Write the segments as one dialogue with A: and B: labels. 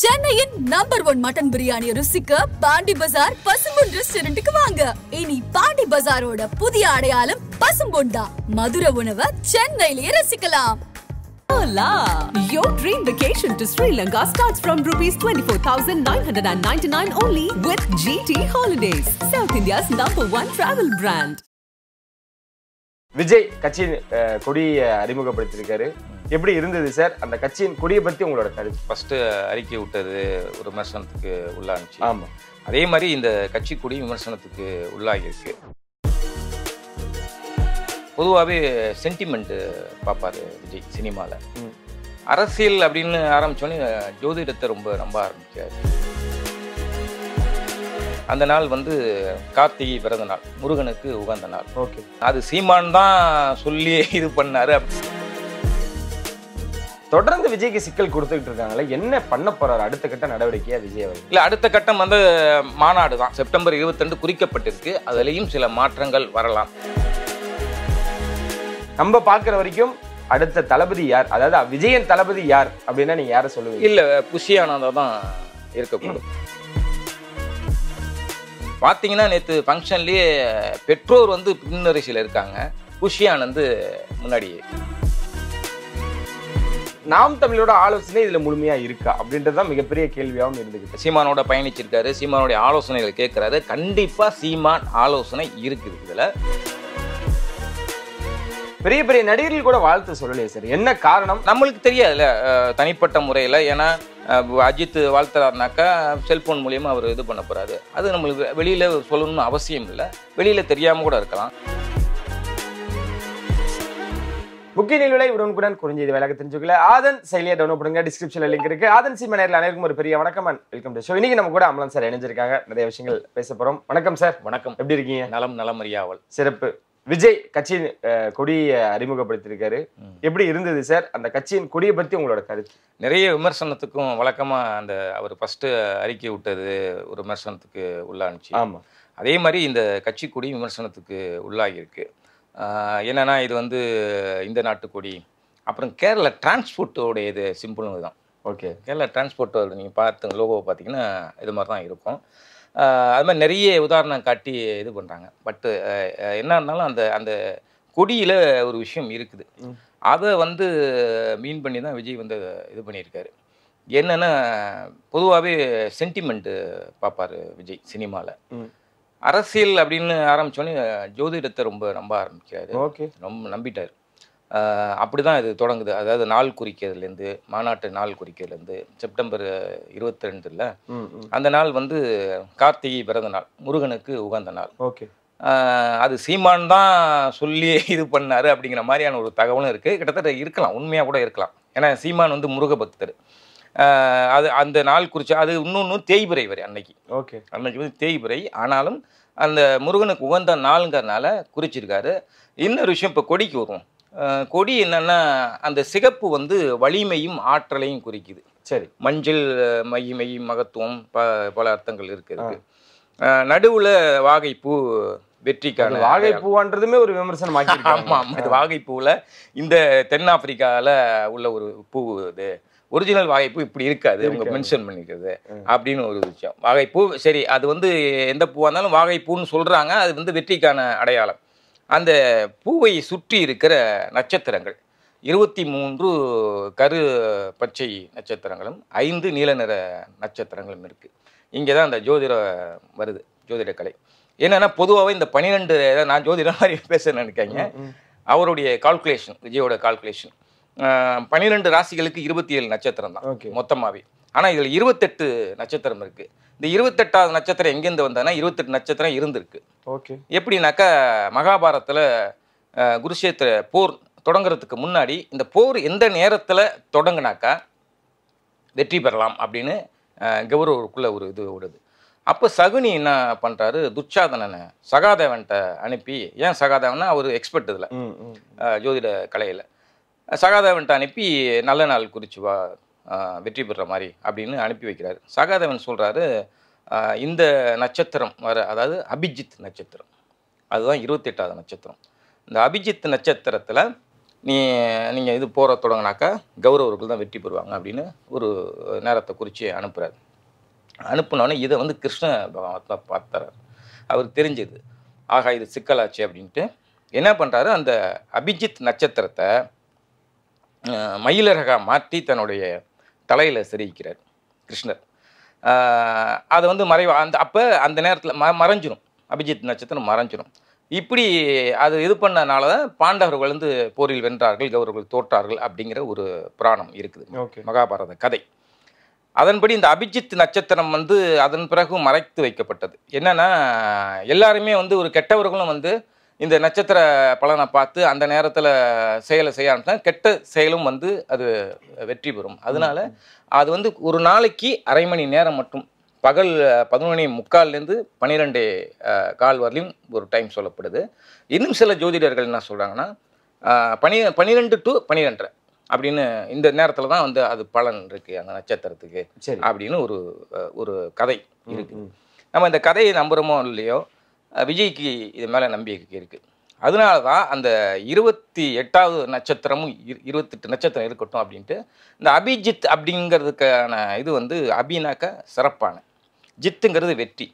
A: சென்னையின் number 1 mutton biryani ருசிக்க பாண்டி பஜார் பசும்பொன் ரெஸ்டாரண்ட்டுக்கு வாங்க. இனி பாண்டி பஜாரோட புதிய அடையாளம் பசும்பொன் தான். மதுரை உணவை சென்னையிலேயே ரசிக்கலாம்.
B: Hola! Your dream vacation to Sri Lanka starts from rupees 24,999 only with GT Holidays, South India's #1 travel brand.
C: Vijay கட்சியின் கொடியை அறிமுகப்படுத்தியிருக்காரு. எப்படி இருந்தது சார் அந்த கட்சியின் கொடியை பத்தி உங்களோட கருத்து?
D: ஃபர்ஸ்ட் அறிக்கை விட்டது ஒரு விமர்சனத்துக்கு உள்ளாச்சு.
C: ஆமா,
D: அதே மாதிரி இந்த கட்சி கொடி விமர்சனத்துக்கு உள்ளாகிருக்கு. பொதுவாகவே சென்டிமெண்ட்டு பார்ப்பாரு விஜய் சினிமாவில். அரசியல் அப்படின்னு ஆரம்பித்தோன்னே ஜோதிடத்தை ரொம்ப நம்ப ஆரம்பிச்சார். அந்த நாள் வந்து கார்த்திகை பிறந்த நாள், முருகனுக்கு உகந்த நாள்.
C: ஓகே,
D: அது சீமான் தான் சொல்லி இது பண்ணாரு.
C: தொடர்ந்து விஜய்க்கு சிக்கல் கொடுத்துக்கிட்டு இருக்காங்களே, என்ன பண்ண போறாரு அடுத்த கட்ட நடவடிக்கையா விஜய் அவர்கள்?
D: இல்லை, அடுத்த கட்டம் வந்து மாநாடு தான். செப்டம்பர் 22 குறிக்கப்பட்டிருக்கு. அதுலேயும் சில மாற்றங்கள் வரலாம்.
C: நம்ம பார்க்குற வரைக்கும் அடுத்த தளபதி யார், அதாவது விஜயன் தளபதி யார் அப்படின்னா நீங்க யாரை சொல்லுவீங்க?
D: இல்லை, புஷியானதா தான் இருக்கக்கூடும். பார்த்தீங்கன்னா நேற்று ஃபங்க்ஷன்லேயே பெற்றோர் வந்து பின்னரிசையில் இருக்காங்க, புஷியானந்து முன்னாடி.
C: நாம் தமிழோட ஆலோசனை இதுல முழுமையா இருக்கா அப்படின்றதுதான் மிகப்பெரிய கேள்வியாகவும் இருந்துகிட்டு.
D: சீமானோட பயணிச்சிருக்காரு, சீமானோடைய ஆலோசனைகள் கேட்கறாரு. கண்டிப்பா சீமான் ஆலோசனை இருக்குது. இதுல
C: பெரிய பெரிய நடிகர்கள் கூட வாழ்த்து சொல்லலையே சார், என்ன காரணம்?
D: நம்மளுக்கு தெரியாதுல்ல தனிப்பட்ட முறையில். ஏன்னா அஜித் வாழ்த்துறாருனாக்கா செல்போன் மூலியமா அவர் இது பண்ண போறாரு. அது நம்மளுக்கு வெளியில சொல்லணும்னு அவசியம் இல்லை, வெளியில தெரியாம கூட இருக்கலாம்.
C: முக்கிய நிகழ்வுகளை உடனுக்குடன் குறிஞ்சது வேலைக்கு தெரிஞ்சுக்கல ஆதன் செயலியை டவுன்லோட் பண்ணுங்க. டிஸ்கிரிப்ஷன்ல லிங்க் இருக்கு. ஆதன் சீமா நேரில் அனைவருக்கும் ஒரு பெரிய வணக்கம் அண்ட் வெல்கம் டு ஷோ. இன்னைக்கு நம்ம கூட அமலன் சார் இணைஞ்சிருக்காங்க, நிறைய விஷயங்கள் பேச போறோம். வணக்கம் சார்.
D: வணக்கம்,
C: எப்படி இருக்கீங்க?
D: நலம் நலமறியாவல்.
C: சிறப்பு. விஜய் கட்சியின் கொடியை அறிமுகப்படுத்தியிருக்காரு. எப்படி இருந்தது சார் அந்த கட்சியின் கொடியை பத்தி உங்களோட கருத்து?
D: நிறைய விமர்சனத்துக்கும் வழக்கமாக அந்த அவர் ஃபஸ்ட்டு அறிக்கை விட்டது ஒரு விமர்சனத்துக்கு உள்ளாச்சு.
C: ஆமாம்,
D: அதே மாதிரி இந்த கட்சி கொடி விமர்சனத்துக்கு உள்ளாகியிருக்கு. என்னென்னா இது வந்து இந்த நாட்டு கொடி. அப்புறம் கேரளா டிரான்ஸ்போர்ட்டோடைய இது சிம்பிளுங்க தான்.
C: ஓகே,
D: கேரளா டிரான்ஸ்போர்ட்டோட நீங்கள் பார்த்து லோகோவை பார்த்தீங்கன்னா இது மாதிரி தான் இருக்கும். அது மாதிரி நிறைய உதாரணம் காட்டி இது பண்ணுறாங்க. பட்டு என்ன இருந்தாலும் அந்த அந்த கொடியில் ஒரு விஷயம் இருக்குது. அதை வந்து மீன் பண்ணி தான் விஜய் வந்து இது பண்ணியிருக்காரு. என்னென்னா பொதுவாகவே சென்டிமெண்ட்டு பார்ப்பார் விஜய் சினிமாவில். அரசியல் அப்படின்னு ஆரம்பித்தோன்னே ஜோதிடத்தை ரொம்ப நம்ப ஆரம்பிக்கிறாரு.
C: ஓகே,
D: ரொம்ப நம்பிட்டார். அப்படி தான் இது தொடங்குது. அதாவது நாள் குறிக்கிறதுலேருந்து, மாநாட்டு நாள் குறிக்கிறதுலேருந்து செப்டம்பர் 22 அந்த நாள் வந்து கார்த்திகை பிறந்த நாள், முருகனுக்கு உகந்த நாள்.
C: ஓகே,
D: அது சீமான் தான் சொல்லி இது பண்ணாரு அப்படிங்கிற மாதிரியான ஒரு தகவலும் இருக்குது. கிட்டத்தட்ட இருக்கலாம், உண்மையாக கூட இருக்கலாம். ஏன்னா சீமான் வந்து முருக பக்தர். அது அந்த நாள் குறிச்சா அது இன்னொன்று தேய்பிறை வரை அன்னைக்கு.
C: ஓகே,
D: அன்னைக்கு வந்து தேய்பிறை. ஆனாலும் அந்த முருகனுக்கு உகந்த நாளுங்கிறதுனால குறிச்சிருக்காரு. இன்னொரு விஷயம் இப்போ கொடிக்கு வரும். கொடி என்னன்னா அந்த சிகப்பு வந்து வலிமையும் ஆற்றலையும் குறிக்குது.
C: சரி,
D: மஞ்சள் மகிமை மகத்துவம் பல அர்த்தங்கள் இருக்கு. நடுவில் வாகைப்பூ வெற்றிக்கான
C: வாகைப்பூன்றதுமே ஒரு விமர்சனம்.
D: ஆமாம், இது வாகைப்பூவில் இந்த தென்னாப்பிரிக்காவில் உள்ள ஒரு பூ. இது ஒரிஜினல் வாகைப்பூ இப்படி இருக்காது, அவங்க மென்ஷன் பண்ணிக்கிறது அப்படின்னு ஒரு விஷயம். வாகைப்பூ சரி, அது வந்து எந்த பூவாக இருந்தாலும் வாகைப்பூன்னு சொல்கிறாங்க. அது வந்து வெற்றிக்கான அடையாளம். அந்த பூவை சுற்றி இருக்கிற நட்சத்திரங்கள் 23 கரு பச்சை நட்சத்திரங்களும் 5 நீல நிற நட்சத்திரங்களும் இருக்குது. இங்கே தான் அந்த ஜோதிட வருது, ஜோதிட கலை. என்னென்னா பொதுவாகவே இந்த 12 நான் ஜோதிடம் மாதிரி பேச நினைக்காங்க. அவருடைய கால்குலேஷன், விஜயோட கால்குலேஷன் 12 ராசிகளுக்கு 27 நட்சத்திரம் தான் மொத்தமாகவே. ஆனால் இதில் 28 நட்சத்திரம் இருக்குது. இந்த 28வது நட்சத்திரம் எங்கேருந்து வந்ததுன்னா 28 நட்சத்திரம் இருந்திருக்கு.
C: ஓகே, எப்படின்னாக்கா
D: மகாபாரத்தில் குருஷேத்திர போர் தொடங்குறதுக்கு முன்னாடி இந்த போர் எந்த நேரத்தில் தொடங்குனாக்கா வெற்றி பெறலாம் அப்படின்னு கௌரவருக்குள்ள ஒரு இது ஓடுது. அப்போ சகுனி என்ன பண்ணுறாரு, துச்சாதனனை சகாதேவன்கிட்ட அனுப்பி, ஏன் சகாதேவன்னா அவர் எக்ஸ்பர்ட் இதில் ஜோதிட கலையில், சகாதேவன்கிட்ட அனுப்பி நல்ல நாள் குறிச்சு வா வெற்றி பெறுற மாதிரி அப்படின்னு அனுப்பி வைக்கிறாரு. சகாதேவன் சொல்கிறாரு, இந்த நட்சத்திரம் வர, அதாவது அபிஜித் நட்சத்திரம், அதுதான் 28வது நட்சத்திரம். இந்த அபிஜித் நட்சத்திரத்தில் நீங்கள் இது போகிற தொடங்கினாக்கா கௌரவர்கள் தான் வெற்றி பெறுவாங்க அப்படின்னு ஒரு நேரத்தை குறித்து அனுப்புகிறார். அனுப்புனோடனே இதை வந்து கிருஷ்ண பகவான் பார்த்தார். அவருக்கு தெரிஞ்சது ஆகா இது சிக்கலாச்சு அப்படின்ட்டு என்ன பண்ணுறாரு, அந்த அபிஜித் நட்சத்திரத்தை மயிலரகா மாற்றி தன்னுடைய தலையில் செருகிக்கிறார் கிருஷ்ணர். அதை வந்து அந்த நேரத்தில் மறைஞ்சிடும், அபிஜித் நட்சத்திரம் மறைஞ்சிடும். இப்படி அது இது பண்ணனால தான் பாண்டவர்கள் வந்து போரில் வென்றார்கள், கௌரவர்கள் தோற்றார்கள் அப்படிங்கிற ஒரு புராணம் இருக்குது, மகாபாரத கதை. அதன்படி இந்த அபிஜித் நட்சத்திரம் வந்து அதன் பிறகு மறைத்து வைக்கப்பட்டது. என்னன்னா எல்லாருமே வந்து ஒரு கெட்டவர்களும் வந்து இந்த நட்சத்திர பலனை பார்த்து அந்த நேரத்தில் செயலை செய்ய ஆரம்பிச்சா கெட்ட செயலும் வந்து அது வெற்றி பெறும். அதனால அது வந்து ஒரு நாளைக்கு அரை மணி நேரம் மட்டும், பகல் 11:45 12:15 வரலையும் ஒரு டைம் சொல்லப்படுது. இன்னும் சில ஜோதிடர்கள் என்ன சொல்கிறாங்கன்னா 12 to 12:30 அப்படின்னு இந்த நேரத்தில் தான் வந்து அது பலன் இருக்குது அந்த நட்சத்திரத்துக்கு அப்படின்னு ஒரு கதை இருக்குது. நம்ம இந்த கதையை நம்புகிறோமோ இல்லையோ, விஜய்க்கு இது மேலே நம்பிக்கை இருக்குது. அதனால தான் அந்த 28வது நட்சத்திரமும் 28 நட்சத்திரம் இருக்கட்டும் அப்படின்ட்டு இந்த அபிஜித் அப்படிங்கிறதுக்கான இது வந்து அபினாக்க சிறப்பான, ஜித்துங்கிறது வெற்றி.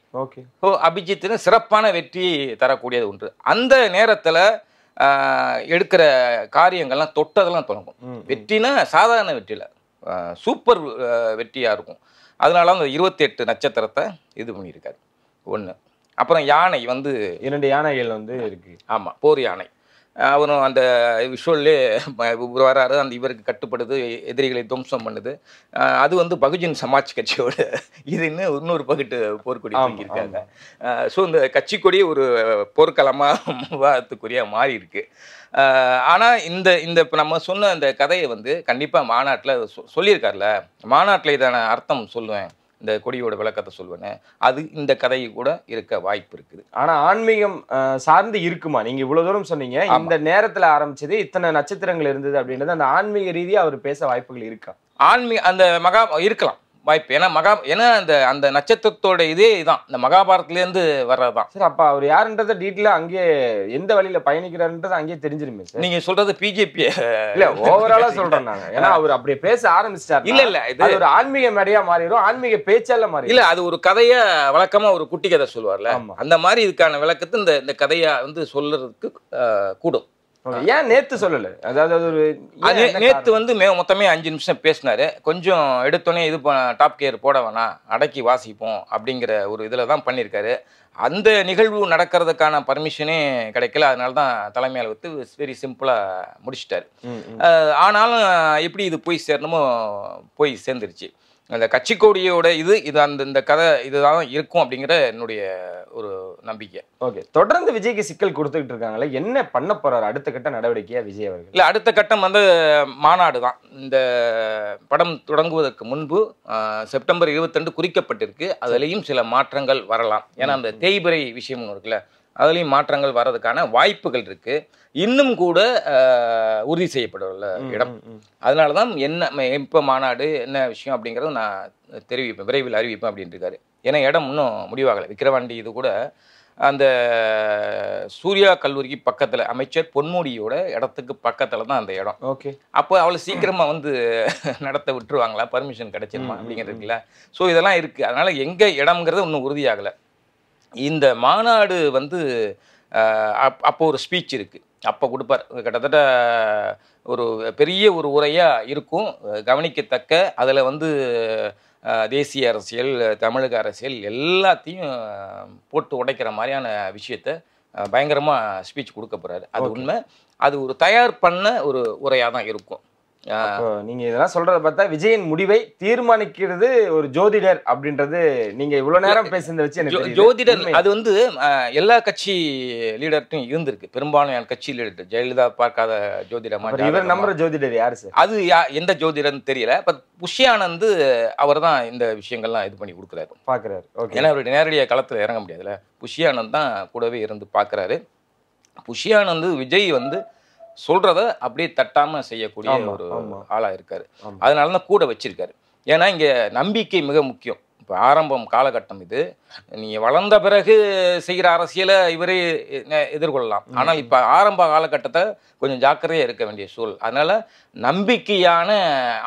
D: அபிஜித்னு சிறப்பான வெற்றி தரக்கூடியது ஒன்று. அந்த நேரத்தில் எடுக்கிற காரியங்கள்லாம் தொட்டதெல்லாம் தொடங்கும். வெற்றினா சாதாரண வெற்றியில் சூப்பர் வெற்றியாக இருக்கும். அதனால அந்த 28 நட்சத்திரத்தை இது பண்ணியிருக்காரு. ஒன்று. அப்புறம் யானை வந்து
C: 2 யானைகள் வந்து இருக்கு.
D: ஆமாம், போர் யானை. அவரும் அந்த விஷுவல்லே வராரு, அந்த இவருக்கு கட்டுப்படுது, எதிரிகளை துவம்சம் பண்ணுது. அது வந்து பகுஜன் சமாஜ் கட்சியோட இது இன்னொரு பகுட்டு போர்க்கொடி தூங்கியிருக்காங்க. ஸோ இந்த கட்சி கொடி ஒரு போர்க்களமாக விவாதத்துக்குரிய மாறி இருக்கு. ஆனால் இந்த இப்போ நம்ம சொன்ன அந்த கதையை வந்து கண்டிப்பாக மாநாட்டில் சொல்லியிருக்காருல, மாநாட்டில் இதான அர்த்தம் சொல்லுவேன், இந்த கொடியோட விளக்கத்தை சொல்லுவேன்னு, அது இந்த கதை கூட இருக்க வாய்ப்பு இருக்குது.
C: ஆனா ஆன்மீகம் சார்ந்து இருக்குமா? நீங்க இவ்வளவு தூரம் சொன்னீங்க, இந்த நேரத்துல ஆரம்பிச்சது, இத்தனை நட்சத்திரங்கள் இருந்தது அப்படின்றது அந்த ஆன்மீக ரீதியா அவர் பேச வாய்ப்புகள் இருக்கா?
D: அந்த இருக்கலாம் வாய்ப்பு. ஏன்னா அந்த நட்சத்திரத்தோட இதே இதான், இந்த மகாபாரத்லேருந்து வர்றதுதான்.
C: சார், அப்ப அவர் யாருன்றத டீட்டெயிலா அங்கே எந்த வழியில பயணிக்கிறாருன்றது அங்கேயே தெரிஞ்சிருமே சார்.
D: நீங்க சொல்றது பிஜேபி
C: இல்ல, ஓவராலா சொல்றேன் நாங்க. ஏன்னா அவர் அப்படியே பேச ஆரம்பிச்சிட்டாரு.
D: இல்ல இது
C: ஒரு ஆன்மீக மேடையா மாறிடும், ஆன்மீக பேச்சால மாறி
D: இல்ல, அது ஒரு கதையா வழக்கமா ஒரு குட்டி கதை சொல்லுவார்ல, அந்த மாதிரி இதுக்கான விளக்கத்தை இந்த கதையா வந்து சொல்றதுக்கு கூடும்.
C: ஏன் நேத்து சொல்லல? அதாவது ஒரு
D: நேத்து வந்து மொத்தமே 5 நிமிஷம் பேசினாரு. கொஞ்சம் எடுத்தோடனே இது டாப் கேர் போட வேணாம், அடக்கி வாசிப்போம் அப்படிங்கிற ஒரு இதில் தான் பண்ணியிருக்காரு. அந்த நிகழ்வு நடக்கிறதுக்கான பர்மிஷனே கிடைக்கல. அதனால தான் தலைமையால் வந்து வெரி சிம்பிளாக முடிச்சிட்டாரு. ஆனாலும் எப்படி இது போய் சேரணுமோ போய் சேர்ந்துருச்சு. அந்த கட்சி கொடியோட இது இந்த கதை இதுதான் இருக்கும் அப்படிங்கிற என்னுடைய ஒரு நம்பிக்கை.
C: ஓகே, தொடர்ந்து விஜய்க்கு சிக்கல் கொடுத்துக்கிட்டு இருக்காங்களே, என்ன பண்ண போறாரு அடுத்த கட்ட நடவடிக்கையா விஜய் அவர்கள்?
D: இல்லை, அடுத்த கட்டம் வந்து மாநாடு தான். இந்த படம் தொடங்குவதற்கு முன்பு செப்டம்பர் 22 குறிக்கப்பட்டிருக்கு. அதுலேயும் சில மாற்றங்கள் வரலாம். ஏன்னா அந்த தேய்பிறை விஷயம் இருக்குல்ல, அதுலேயும் மாற்றங்கள் வர்றதுக்கான வாய்ப்புகள் இருக்கு. இன்னும் கூட உறுதி செய்யப்படல இடம். அதனால தான் இப்போ மாநாடு என்ன விஷயம் அப்படிங்கிறத நான் தெரிவிப்பேன், விரைவில் அறிவிப்பேன் அப்படின்னு இருக்காரு. ஏன்னா இடம் இன்னும் முடிவாகலை. விக்கிரவாண்டி இது கூட அந்த சூர்யா கல்லூரிக்கு பக்கத்தில், அமைச்சர் பொன்முடியோட இடத்துக்கு பக்கத்தில் தான் அந்த இடம்.
C: ஓகே,
D: அப்போ அவ்வளோ சீக்கிரமாக வந்து நடத்த விட்டுருவாங்களா, பர்மிஷன் கிடைச்சிருமா அப்படிங்கிறதுக்குல. ஸோ இதெல்லாம் இருக்குது. அதனால் எங்கே இடம்ங்கிறது இன்னும் உறுதியாகலை. இந்த மாநாடு வந்து அப்போ ஒரு ஸ்பீச் இருக்குது, அப்போ கொடுப்பார். கிட்டத்தட்ட ஒரு பெரிய ஒரு உரையாக இருக்கும், கவனிக்கத்தக்க. அதில் வந்து தேசிய அரசியல், தமிழக அரசியல் எல்லாத்தையும் போட்டு உடைக்கிற மாதிரியான விஷயத்த பயங்கரமாக ஸ்பீச் கொடுக்க போகிறாரு. அது உண்மை. அது ஒரு தயார் பண்ண ஒரு உரையாக தான் இருக்கும்.
C: நீங்க இதெல்லாம் சொல்றத பார்த்தா விஜயின் முடிவை தீர்மானிக்கிறது ஒரு ஜோதிடர் அப்படின்றது நீங்க இவ்வளவு நேரம் பேசுறத வச்சு
D: ஜோதிடர் அது வந்து எல்லா கட்சி லீடர்ட்டும் இருந்திருக்கு. பெரும்பாலும் கட்சி லீடர் ஜெயலலிதா பார்க்காத ஜோதிடமா?
C: இவர் நம்புற ஜோதிடர் யாரு சார்?
D: அது எந்த ஜோதிடர்னு தெரியல. புஷி ஆனந்த் அவர் தான் இந்த விஷயங்கள்லாம் இது பண்ணி கொடுக்குறாரு,
C: பாக்குறாரு.
D: ஏன்னா அவருடைய நேரடியாக களத்தில் இறங்க முடியாதுல்ல. புஷி ஆனந்த் தான் கூடவே இருந்து பார்க்குறாரு. புஷி ஆனந்த் விஜய் வந்து சொல்றத அப்படியே தட்டாம செய்யக்கூடிய ஒரு ஆளா இருக்காரு. அதனால தான் கூட வச்சிருக்காரு. ஏன்னா இங்க நம்பிக்கை மிக முக்கியம். இப்ப இப்போ ஆரம்பம் காலகட்டம் இது. நீங்கள் வளர்ந்த பிறகு செய்கிற அரசியலை இவரே எதிர்கொள்ளலாம். ஆனால் இப்போ ஆரம்ப காலகட்டத்தை கொஞ்சம் ஜாக்கிரதையாக இருக்க வேண்டிய சூழல். அதனால் நம்பிக்கையான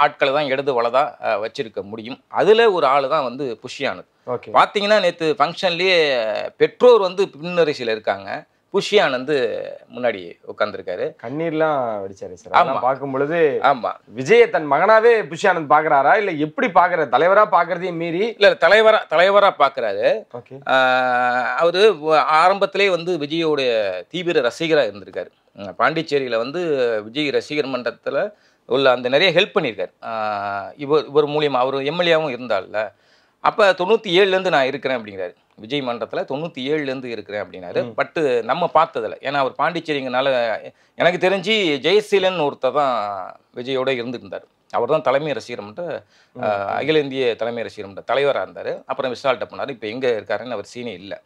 D: ஆட்களை தான் இடது வலதா வச்சிருக்க முடியும். அதில் ஒரு ஆள் தான் வந்து புஷியானது. பார்த்தீங்கன்னா நேற்று ஃபங்க்ஷன்லேயே பெற்றோர் வந்து பின்னரசியில் இருக்காங்க, புஷியானந்து முன்னாடி உட்கார்ந்துருக்காரு.
C: கண்ணீர்லாம் வடிச்சாரு சார். ஆமா, பார்க்கும் பொழுது
D: ஆமா
C: விஜய தன் மகனாவே புஷியானந்த் பாக்குறாரா இல்ல எப்படி பாக்குறாரு? தலைவரா பாக்குறதையும் மீறி
D: இல்ல தலைவரா பாக்குறாரு. அவரு ஆரம்பத்திலே வந்து விஜயோடைய தீவிர ரசிகரா இருந்திருக்காரு. பாண்டிச்சேரியில வந்து விஜய் ரசிகர் மன்றத்துல உள்ள அந்த நிறைய ஹெல்ப் பண்ணியிருக்காரு. இவர் மூலியமா அவர் எம்எல்ஏவும் இருந்தார்ல. அப்போ 97லேருந்து நான் இருக்கிறேன் அப்படிங்கிறாரு. விஜய் மன்றத்தில் 97லேருந்து இருக்கிறேன் அப்படின்னாரு. பட்டு நம்ம பார்த்ததில்ல, ஏன்னா அவர் பாண்டிச்சேரிங்கனால எனக்கு தெரிஞ்சு ஜெயசீலன் ஒருத்தர் தான் விஜயோட இருந்துருந்தார். அவர் தான் தலைமை ரசிகர் மன்ற அகில இந்திய தலைமை ரசிகர் மன்ற தலைவராக இருந்தார். அப்புறம் விசால்ட்ட போனார். இப்போ எங்கே இருக்காருன்னு அவர் சீனே இல்லை.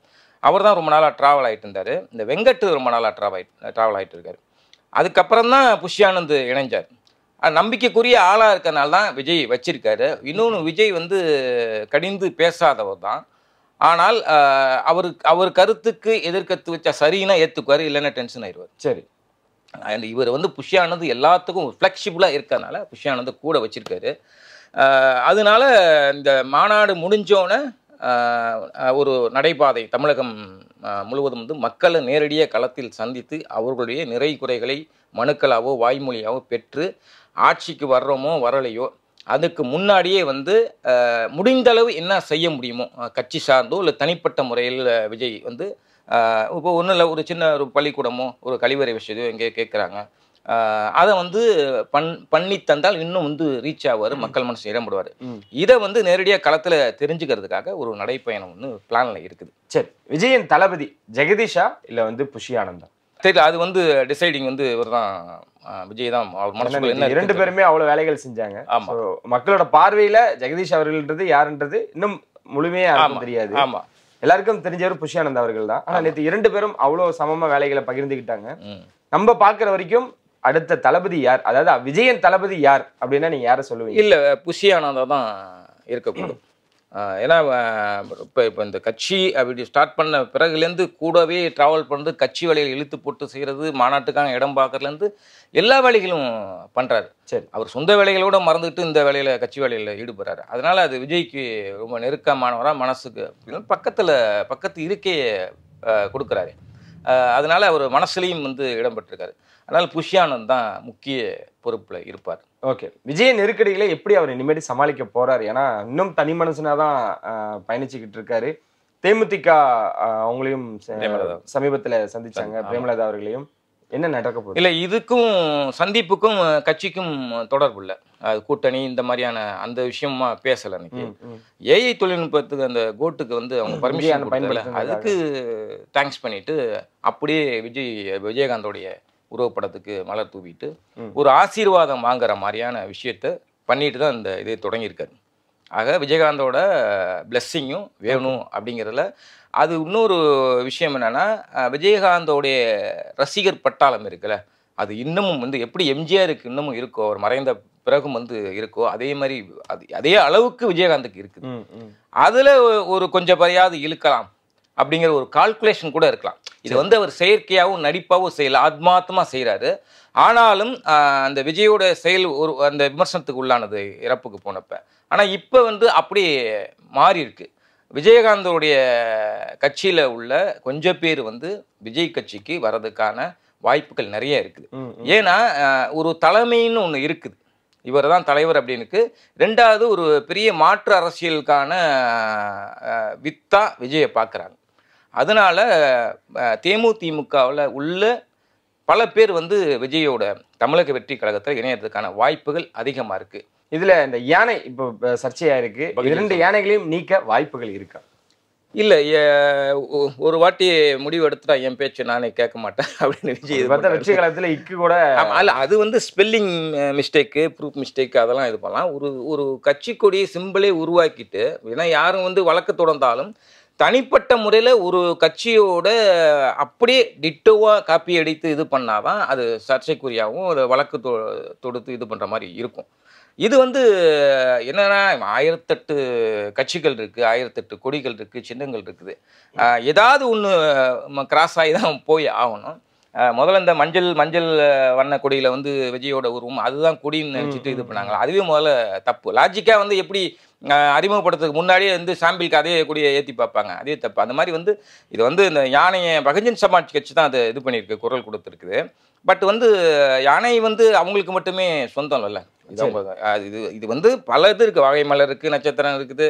D: அவர் தான் ரொம்ப நாளாக ட்ராவல் ஆகிட்டு இருந்தார். இந்த வெங்கட் ரொம்ப நாளாக ட்ராவல் ஆகிட்டு இருக்கார். அதுக்கப்புறம் தான் புஷ்யானந்த் இணைஞ்சார். நம்பிக்கைக்குரிய ஆளாக இருக்கனால தான் விஜய் வச்சிருக்காரு. இன்னொன்று, விஜய் வந்து கடிந்து பேசாதவர் தான். ஆனால் அவர் கருத்துக்கு எதிர்கருத்து வச்சா சரின்னா ஏற்றுக்குவார், இல்லைன்னா டென்ஷன் ஆயிடுவார்.
C: சரி.
D: அண்ட் இவர் வந்து புஷ்யானந்த் எல்லாத்துக்கும் ஃப்ளெக்சிபிளாக இருக்கிறதுனால புஷ்யானந்த் கூட வச்சிருக்காரு. அதனால இந்த மாநாடு முடிஞ்சோன்னே ஒரு நடைபாதை தமிழகம் முழுவதும் வந்து மக்களை நேரடியாக களத்தில் சந்தித்து அவர்களுடைய நிறை குறைகளை மனுக்களாவோ வாய்மொழியாவோ பெற்று ஆட்சிக்கு வர்றோமோ வரலையோ அதுக்கு முன்னாடியே வந்து முடிந்தளவு என்ன செய்ய முடியுமோ கட்சி சார்ந்தோ இல்லை தனிப்பட்ட முறையில் விஜய் வந்து இப்போ ஒன்றும் இல்லை, ஒரு சின்ன ஒரு பள்ளிக்கூடமோ ஒரு கழிவறை விஷயத்தையோ எங்கேயோ கேட்குறாங்க, அதை வந்து பண்ணி தந்தால் இன்னும் வந்து ரீச் ஆவார், மக்கள் மனசு இடம்படுவார். இதை வந்து நேரடியாக களத்தில் தெரிஞ்சுக்கிறதுக்காக ஒரு நடைப்பயணம் வந்து பிளானில் இருக்குது.
C: சரி, விஜயின் தளபதி ஜெகதீஷா இல்லை வந்து புஷியானந்தா
D: தெரியல. அது வந்து டிசைடிங் வந்து இவர் தான், விஜய் தான். அவர் மனசுக்குள்ள என்ன,
C: ரெண்டு பேருமே அவ்வளவு வேலைகள் செஞ்சாங்க. ஆமா, மக்களோட பார்வையில ஜெகதீஷ் அவர்கள்ன்றது யாருன்றது இன்னும் முழுமையா யாருக்கும் தெரியாது.
D: ஆமா,
C: எல்லாருக்கும் தெரிஞ்சவர் புஷியானந்த் அவர்கள் தான். ஆனா நேற்று இரண்டு பேரும் அவ்வளவு சமமா வேலைகளை பகிர்ந்துக்கிட்டாங்க. நம்ம பாக்குற வரைக்கும் அடுத்த தளபதி யார், அதாவது விஜயன் தளபதி யார் அப்படின்னா நீங்க யாரை சொல்லுவீங்க?
D: இல்ல, புஷியானந்தா தான் இருக்கக்கூடும். ஏன்னா இப்போ இந்த கட்சி அப்படி ஸ்டார்ட் பண்ண பிறகுலேருந்து கூடவே ட்ராவல் பண்ணுறது, கட்சி வேலையில் இழுத்து போட்டு செய்கிறது, மாநாட்டுக்கான இடம் பார்க்கறதுலேருந்து எல்லா வேலைகளும் பண்ணுறாரு.
C: சரி, அவர்
D: சொந்த வேலைகளோட மறந்துட்டு இந்த வேலையில் கட்சி வேலையில் ஈடுபடுறாரு. அதனால் அது விஜய்க்கு ரொம்ப நெருக்கமானவராக மனசுக்கு பக்கத்து இருக்கையை கொடுக்குறாரு. அதனால அவர் மனசுலையும் வந்து இடம்பெற்றிருக்காரு. அதனால் புஷ்யானந்த் தான் முக்கிய பொறுப்பில் இருப்பார்.
C: ஓகே, விஜய் நெருக்கடிகளை எப்படி அவர் இனிமேட்டு சமாளிக்க போறாரு? ஏன்னா இன்னும் தனி மனுஷனா தான் பயணிச்சுக்கிட்டு இருக்காரு. தேமுதிக அவங்களையும் சமீபத்தில் சந்திச்சாங்க, பிரேமலதா அவர்களையும். என்ன நடக்க போகுது?
D: இல்லை, இதுக்கும் சந்திப்புக்கும் கட்சிக்கும் தொடர்பு இல்லை. அது கூட்டணி இந்த மாதிரியான அந்த விஷயமா பேசலை. அன்னைக்கு ஏஐ தொழில்நுட்பத்துக்கு அந்த கோட்டுக்கு வந்து அவங்க பர்மிஷன் பயன்படுத்த, அதுக்கு தேங்க்ஸ் பண்ணிட்டு அப்படியே விஜயகாந்தோடைய உருவப்படத்துக்கு மலர் தூவிட்டு ஒரு ஆசீர்வாதம் வாங்குற மாதிரியான விஷயத்த பண்ணிட்டு தான் இந்த இதை தொடங்கியிருக்காரு. ஆக விஜயகாந்தோட பிளெஸ்ஸிங்கும் வேணும் அப்படிங்கிறதுல. அது இன்னொரு விஷயம் என்னன்னா, விஜயகாந்தோடைய ரசிகர் பட்டாளம் இருக்குல்ல, அது இன்னமும் வந்து எப்படி எம்ஜிஆருக்கு இன்னமும் இருக்கோ, அவர் மறைந்த பிறகும் வந்து இருக்கோ, அதே மாதிரி அதே அளவுக்கு விஜயகாந்துக்கு இருக்குது. அதுல ஒரு கொஞ்சம் பறையாவது இழுக்கலாம் அப்படிங்கிற ஒரு கால்குலேஷன் கூட இருக்கலாம். இது வந்து அவர் செயற்கையாகவும் நடிப்பாகவும் செய்யல, ஆத்மார்த்தமா செய்யறாரு. ஆனாலும் அந்த விஜயோட செயல் ஒரு அந்த விமர்சனத்துக்கு உள்ளானது இறப்புக்கு போனப்ப. ஆனா இப்ப வந்து அப்படி மாறி இருக்கு. விஜயகாந்தோடைய கட்சியில உள்ள கொஞ்சம் பேர் வந்து விஜய் கட்சிக்கு வர்றதுக்கான வாய்ப்புகள் நிறைய இருக்குது. ஏன்னா ஒரு தலைமைன்னு ஒன்று இருக்குது, இவர் தான் தலைவர் அப்படின்னு. ரெண்டாவது, ஒரு பெரிய மாற்று அரசியலுக்கான வித்தா விஜயை பார்க்குறாங்க. அதனால தேமுதிமுகவில் உள்ள பல பேர் வந்து விஜயோட தமிழக வெற்றி கழகத்தில் இணையறதுக்கான வாய்ப்புகள் அதிகமாக இருக்கு.
C: இதுல இந்த யானை இப்போ சர்ச்சையா இருக்கு, இரண்டு யானைகளையும் நீக்க வாய்ப்புகள் இருக்கா?
D: இல்லை, ஒரு வாட்டி முடிவு எடுத்துட்டா என் பேச்சு நானே கேட்க மாட்டேன் அப்படின்னு விஜய்
C: வெற்றி கழகத்தில் இக்கு கூட
D: அல்ல. அது வந்து ஸ்பெல்லிங் மிஸ்டேக்கு, ப்ரூஃப் மிஸ்டேக்கு, அதெல்லாம் இது பண்ணலாம். ஒரு கட்சி கொடி சிம்பிளே உருவாக்கிட்டு, ஏன்னா யாரும் வந்து வழக்கு தொடர்ந்தாலும் தனிப்பட்ட முறையில் ஒரு கட்சியோட அப்படியே டிட்டோவாக காப்பி அடித்து இது பண்ணாதான் அது சர்ச்சைக்குரியாகவும் அதை வழக்கு தொடுத்து இது பண்ணுற மாதிரி இருக்கும். இது வந்து என்னன்னா 1008 கட்சிகள் இருக்கு, 1008 கொடிகள் இருக்கு, சின்னங்கள் இருக்குது. ஏதாவது ஒன்று கிராஸ் ஆகி தான் போய் ஆகணும். முதல்ல இந்த மஞ்சள் வண்ண கொடியில வந்து விஜயோட உருவம் அதுதான் கொடின்னு நினைச்சிட்டு இது பண்ணாங்களா, அதுவே முதல்ல தப்பு. லாஜிக்கா வந்து எப்படி அறிமுகப்படுத்துறதுக்கு முன்னாடியே வந்து சாம்பிளுக்கு அதே கொடியை ஏற்றி பார்ப்பாங்க, அதே தப்பு. அந்த மாதிரி வந்து இது வந்து இந்த யானையை பகுஜன் சமாஜ் கட்சி தான் அதை இது பண்ணியிருக்கு, குரல் கொடுத்துருக்குது. பட் வந்து யானை வந்து அவங்களுக்கு மட்டுமே சொந்தம் இல்லை. இது வந்து பல இது இருக்குது, வகை மலர் இருக்குது, நட்சத்திரம் இருக்குது,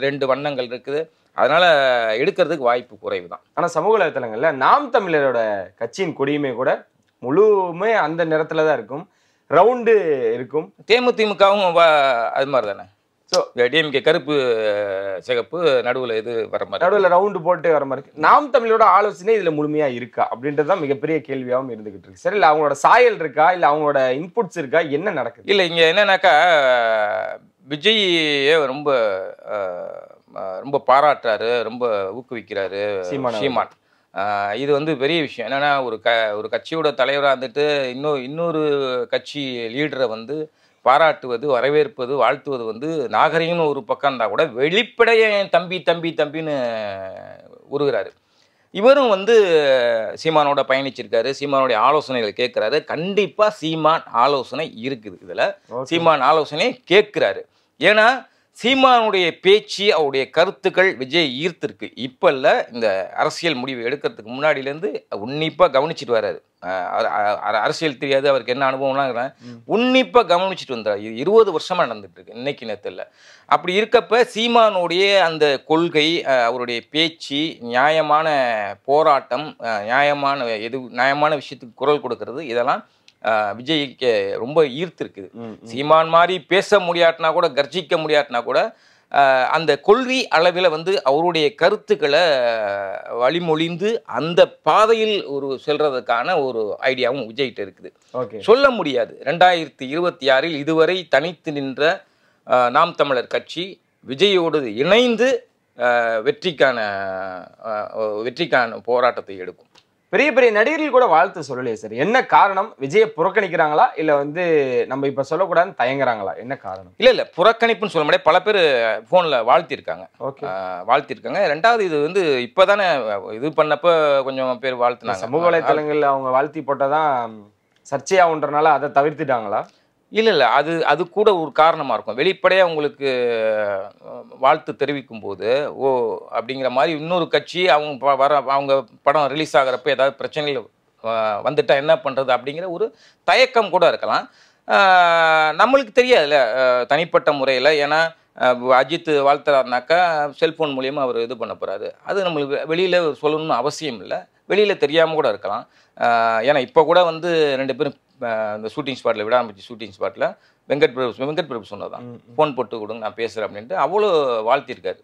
D: 2 வண்ணங்கள் இருக்குது. அதனால எடுக்கிறதுக்கு வாய்ப்பு குறைவு தான்.
C: ஆனால் சமூக வலைத்தளங்கள்ல நாம் தமிழரோட கட்சியின் கொடியுமே கூட முழுமே அந்த நிறத்துல தான் இருக்கும், ரவுண்டு இருக்கும்.
D: தேமுதிமுகவும் அது மாதிரி தானே. ஸோ டிஎம்கே கருப்பு சிகப்பு நடுவில் இது வர மாதிரி,
C: நடுவில் ரவுண்டு போட்டு வர மாதிரி இருக்கு. நாம் தமிழோட ஆலோசனை இதுல முழுமையா இருக்கா அப்படின்றது தான் மிகப்பெரிய கேள்வியாகவும் இருந்துகிட்டு இருக்கு. சரி, இல்லை அவங்களோட சாயல் இருக்கா, இல்லை அவங்களோட இன்புட்ஸ் இருக்கா, என்ன நடக்குது?
D: இல்லை, இங்கே என்னன்னாக்கா விஜயே ரொம்ப ரொம்ப பாராட்டுறாரு, ரொம்ப ஊக்குவிக்கிறாரு சீமான். இது வந்து பெரிய விஷயம். என்னன்னா ஒரு கட்சியோட தலைவராக இருந்துட்டு இன்னொரு கட்சி லீடரை வந்து பாராட்டுவது, வரவேற்பது, வாழ்த்துவது வந்து நாகரிகம்னு ஒரு பக்கம் இருந்தால் கூட வெளிப்படைய தம்பின்னு உருகிறாரு. இவரும் வந்து சீமானோட பயணிச்சிருக்காரு, சீமானோடைய ஆலோசனைகள் கேட்குறாரு. கண்டிப்பாக சீமான் ஆலோசனை இருக்குது, இதில் சீமான் ஆலோசனை கேட்குறாரு. ஏன்னா சீமானுடைய பேச்சு, அவருடைய கருத்துக்கள் விஜய் ஈர்த்திருக்கு. இப்போ இல்லை, இந்த அரசியல் முடிவு எடுக்கிறதுக்கு முன்னாடியிலேருந்து உன்னிப்பாக கவனிச்சுட்டு வர்றாரு. அரசியல் தெரியாது, அவருக்கு என்ன அனுபவம்லாம் உன்னிப்பாக கவனிச்சுட்டு வந்தார். 20 வருஷமாக நடந்துட்டு இருக்கு, இன்னைக்கு நேரத்தில். அப்படி இருக்கப்ப சீமானுடைய அந்த கொள்கை, அவருடைய பேச்சு, நியாயமான போராட்டம், நியாயமான விஷயத்துக்கு குரல் கொடுக்கறது, இதெல்லாம் விஜய்க்கு ரொம்ப ஈர்த்திருக்குது. சீமான் மாதிரி பேச முடியாட்டினா கூட, கர்ஜிக்க முடியாட்டினா கூட, அந்த கொள்கை அளவில் வந்து அவருடைய கருத்துக்களை வழிமொழிந்து அந்த பாதையில் செல்றதுக்கான ஒரு ஐடியாவும் விஜய்கிட்ட இருக்குது. சொல்ல முடியாது. 2026 இதுவரை தனித்து நின்ற நாம் தமிழர் கட்சி விஜயோடு இணைந்து வெற்றிக்கான போராட்டத்தை எடுக்கும்.
C: பெரிய பெரிய நடிகர்கள் கூட வாழ்த்து சொல்லலையே சார், என்ன காரணம்? விஜயை புறக்கணிக்கிறாங்களா, இல்ல வந்து நம்ம இப்ப சொல்லக்கூடாதுன்னு தயங்குறாங்களா, என்ன காரணம்?
D: இல்ல புறக்கணிப்புன்னு சொல்ல முடியாது, பல பேர் போன்ல வாழ்த்திருக்காங்க. ரெண்டாவது இது வந்து இப்பதானே இது பண்ணப்ப கொஞ்சம் பேர் வாழ்த்துனாங்க.
C: சமூக வலைத்தளங்கள்ல அவங்க வாழ்த்தி போட்டதான் சர்ச்சையாகுன்றனால அதை தவிர்த்துட்டாங்களா?
D: இல்லை, அது கூட ஒரு காரணமாக இருக்கும். வெளிப்படையாக உங்களுக்கு வாழ்த்து தெரிவிக்கும் போது அப்படிங்கிற மாதிரி இன்னொரு கட்சி அவங்க படம் ரிலீஸ் ஆகிறப்ப ஏதாவது பிரச்சனைகள் வந்துட்டா என்ன பண்ணுறது அப்படிங்கிற ஒரு தயக்கம் கூட இருக்கலாம். நம்மளுக்கு தெரியாதுல்ல தனிப்பட்ட முறையில். ஏன்னா அஜித் வாழ்த்துறாருனாக்கா செல்ஃபோன் மூலியமாக அவர் இது பண்ண போகிறாரு. அது நம்மளுக்கு வெளியில் சொல்லணும்னு அவசியம் இல்லை, வெளியில் தெரியாமல் கூட இருக்கலாம். ஏன்னா இப்போ கூட வந்து 2 பேரும் இந்த ஷூட்டிங் ஸ்பாட்டில் விடாமச்சு ஷூட்டிங் ஸ்பாட்டில் வெங்கட் பிரபு சொன்னதான், ஃபோன் போட்டு கொடுங்க நான் பேசுகிறேன் அப்படின்ட்டு அவ்வளோ வாழ்த்திருக்காரு.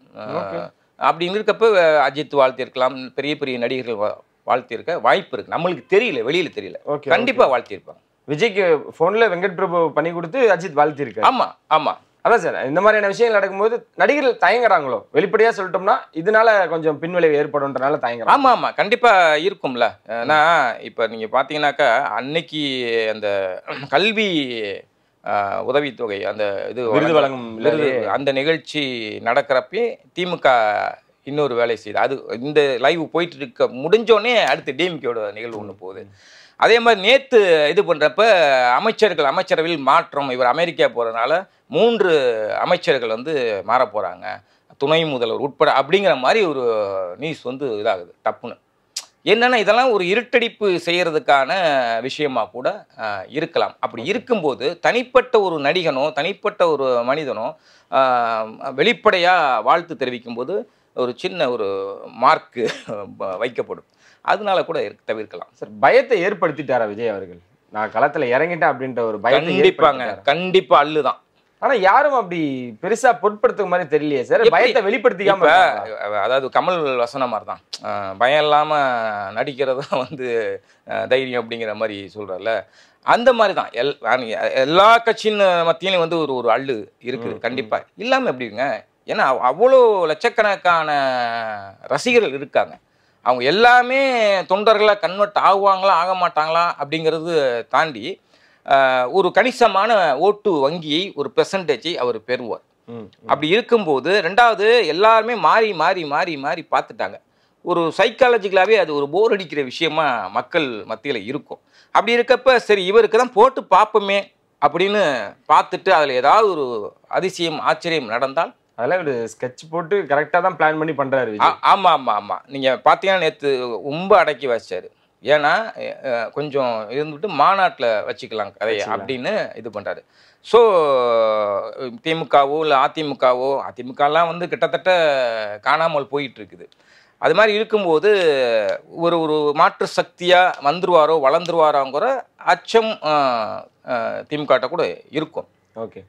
D: அப்படின்னு இருக்கப்போ அஜித் வாழ்த்திருக்கலாம், பெரிய பெரிய நடிகர்கள் வாழ்த்திருக்க வாய்ப்பு இருக்குது. நம்மளுக்கு தெரியல, வெளியில் தெரியல, கண்டிப்பாக வாழ்த்திருப்பாங்க.
C: விஜய்க்கு ஃபோனில் வெங்கட் பிரபு பண்ணி கொடுத்து அஜித் வாழ்த்திருக்காரு.
D: ஆமாம்.
C: அதான் சார், இந்த மாதிரியான விஷயங்கள் நடக்கும்போது நடிகர்கள் தயங்குறாங்களோ? வெளிப்படையா சொல்லிட்டோம்னா இதனால கொஞ்சம் பின்விளைவு ஏற்படும்ன்றனால தயங்குறாங்க.
D: ஆமா, கண்டிப்பா இருக்கும்ல. ஏன்னா இப்ப நீங்க பாத்தீங்கன்னாக்கா அன்னைக்கு அந்த கல்வி உதவித்தொகை அந்த இது
C: விருது வழங்கும்
D: அந்த நிகழ்ச்சி நடக்கிறப்பே திமுக இன்னொரு வேலை செய்யுது. அது இந்த லைவ் போயிட்டு இருக்க முடிஞ்சோடனே அடுத்து டிஎம்கேயோட நிகழ்வு ஒன்று போகுது. அதே மாதிரி நேற்று இது பண்ணுறப்ப அமைச்சரவையில் மாற்றம். இவர் அமெரிக்கா போகிறதுனால 3 அமைச்சர்கள் வந்து மாற போகிறாங்க, துணை முதல்வர் உட்பட அப்படிங்கிற மாதிரி ஒரு நியூஸ் வந்து இதாகுது டப்புன்னு. என்னென்னா இதெல்லாம் ஒரு இருட்டடிப்பு செய்கிறதுக்கான விஷயமா கூட இருக்கலாம். அப்படி இருக்கும்போது தனிப்பட்ட ஒரு நடிகனோ தனிப்பட்ட ஒரு மனிதனோ வெளிப்படையாக வாழ்த்து தெரிவிக்கும்போது ஒரு சின்ன ஒரு மார்க்கு வைக்கப்படும். அதனால கூட தவிர்க்கலாம்.
C: சார், பயத்தை ஏற்படுத்திட்டாரா விஜய் அவர்கள்? நான் களத்துல இறங்கிட்டேன் அப்படின்ற ஒரு பயத்தை
D: கண்டிப்பா அல்லுதான்.
C: ஆனா யாரும் அப்படி பெருசா பொருட்படுத்துற மாதிரி தெரியலையே சார். பயத்தை வெளிப்படுத்திக்காம,
D: அதாவது கமல் வசனம் மாதிரி தான், பயம் இல்லாம நடிக்கிறதா வந்து தைரியம் அப்படிங்கிற மாதிரி சொல்றல, அந்த மாதிரி தான் எல்லா கட்சியின் மத்தியிலும் வந்து ஒரு அள்ளு இருக்குது கண்டிப்பா. இல்லாம எப்படிங்க? ஏன்னா அவ்வளோ லட்சக்கணக்கான ரசிகர்கள் இருக்காங்க. அவங்க எல்லாமே தொண்டர்களாக கன்வெர்ட் ஆகுவாங்களா ஆக மாட்டாங்களா அப்படிங்கிறது தாண்டி ஒரு கணிசமான ஓட்டு வங்கியை ஒரு பெர்சன்டேஜை அவர் பெறுவார். அப்படி இருக்கும்போது ரெண்டாவது எல்லாருமே மாறி மாறி மாறி மாறி பார்த்துட்டாங்க. ஒரு சைக்காலஜிக்கலாகவே அது ஒரு போர் அடிக்கிற விஷயமா மக்கள் மத்தியில் இருக்கும். அப்படி இருக்கப்ப சரி இவருக்கு தான் போட்டு பார்ப்போமே அப்படின்னு பார்த்துட்டு அதில் ஏதாவது ஒரு அதிசயம் ஆச்சரியம் நடந்தால்
C: அதெல்லாம் ஒரு ஸ்கெட்ச் போட்டு கரெக்டாக தான் பிளான் பண்ணி பண்ணுறாரு.
D: ஆமாம் ஆமாம் ஆமாம். நீங்கள் பார்த்தீங்கன்னா நேற்று ரொம்ப அடக்கி வச்சாரு. ஏன்னா கொஞ்சம் இருந்துட்டு மாநாட்டில் வச்சுக்கலாம் கதையை அப்படின்னு இது பண்ணுறாரு. ஸோ திமுகவோ இல்லை அதிமுகலாம் வந்து கிட்டத்தட்ட காணாமல் போயிட்டு இருக்குது. அது மாதிரி இருக்கும்போது ஒரு ஒரு மாற்று சக்தியாக வந்துருவாரோ வளர்ந்துருவாரோங்கிற அச்சம் திமுக கூட இருக்கும்.
C: ஓகே,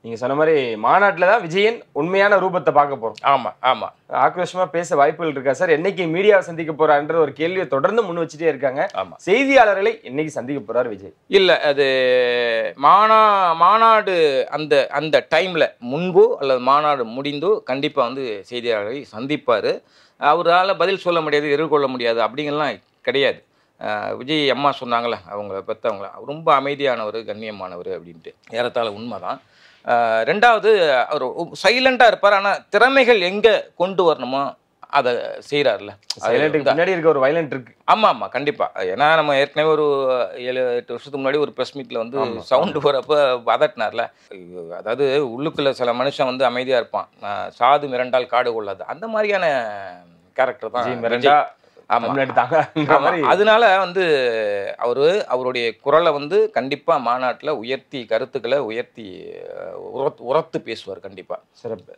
C: நீங்க சொன்ன மாதிரி மாநாட்டில் தான் விஜயன் உண்மையான ரூபத்தை பார்க்க போறோம்.
D: ஆமா ஆமா,
C: ஆக்ரோஷமா பேச வாய்ப்புகள் இருக்கா சார்? என்னைக்கு மீடியாவை சந்திக்க போறான்ற ஒரு கேள்வியை தொடர்ந்து முன் வச்சுட்டே இருக்காங்க. செய்தியாளர்களை என்னைக்கு சந்திக்க போறாரு விஜய்?
D: இல்ல அது மாநாடு அந்த அந்த டைம்ல முன்போ அல்லது மாநாடு முடிந்தோ கண்டிப்பா வந்து செய்தியாளர்களை சந்திப்பாரு. அவரால் பதில் சொல்ல முடியாது, எதிர்கொள்ள முடியாது அப்படிங்கலாம் கிடையாது. விஜய் அம்மா சொன்னாங்களே அவங்கள பெற்றவங்கள ரொம்ப அமைதியானவர், கண்ணியமானவர் அப்படின்ட்டு ஏறத்தாழ உண்மைதான். ரெண்டாவது அவர் சைலண்டாக இருப்பார். ஆனால் திறமைகள் எங்கே கொண்டு வரணுமோ அதை செய்கிறார்ல.
C: முன்னாடி இருக்க ஒரு வயலண்ட் இருக்கு.
D: ஆமாம் ஆமாம் கண்டிப்பாக. ஏன்னா நம்ம ஏற்கனவே ஒரு 7-8 வருஷத்துக்கு முன்னாடி ஒரு ப்ரெஸ் மீட்டில் வந்து சவுண்டு போகிறப்ப பதட்டினார்ல. அதாவது உள்ளுக்குள்ள சில மனுஷன் வந்து அமைதியாக இருப்பான், சாது மிரண்டால் காடு கொள்ளாது, அந்த மாதிரியான கேரக்டர் தான். அதனால வந்து அவருடைய குரலை வந்து கண்டிப்பா மாநாட்டில் உயர்த்தி கருத்துக்களை உயர்த்தி உரத்து பேசுவார் கண்டிப்பா.
C: சிறப்பு.